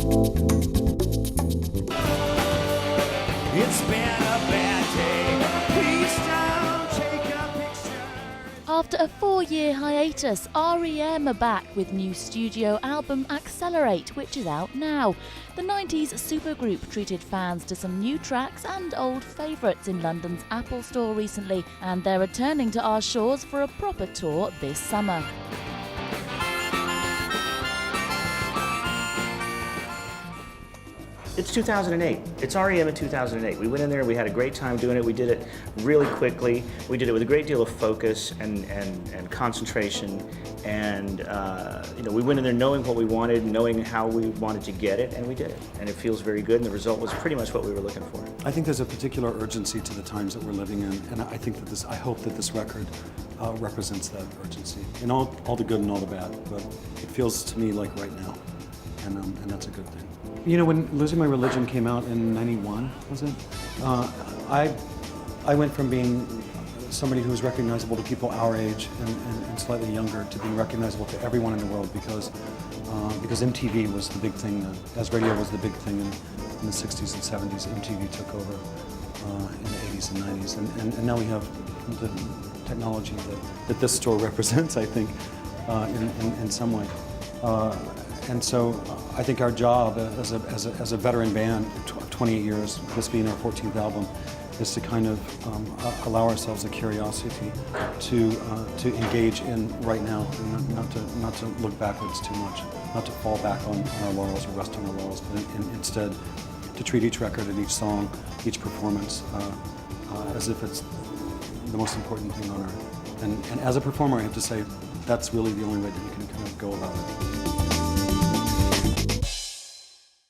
It's been a bad day. Please don't take a picture. After a 4-year hiatus, REM are back with new studio album Accelerate, which is out now. The 90s supergroup treated fans to some new tracks and old favourites in London's Apple Store recently, and they're returning to our shores for a proper tour this summer. It's 2008. It's REM in 2008. We went in there, we had a great time doing it. We did it really quickly. We did it with a great deal of focus and concentration. And we went in there knowing what we wanted, knowing how we wanted to get it, and we did it. And it feels very good, and the result was pretty much what we were looking for. I think there's a particular urgency to the times that we're living in, and I think that I hope that this record represents that urgency, in all the good and all the bad. But it feels to me like right now, and that's a good thing. You know, when Losing My Religion came out in '91, was it? I went from being somebody who was recognizable to people our age and slightly younger to being recognizable to everyone in the world because MTV was the big thing, as radio was the big thing in the 60s and 70s. MTV took over in the 80s and 90s, and now we have the technology that this store represents, I think, in some way. And so I think our job as a veteran band, 28 years, this being our 14th album, is to kind of allow ourselves a curiosity to engage in right now, and not to look backwards too much, not to fall back on our laurels or rest on our laurels, but instead to treat each record and each song, each performance as if it's the most important thing on earth. And as a performer, I have to say that's really the only way that you can kind of go about it.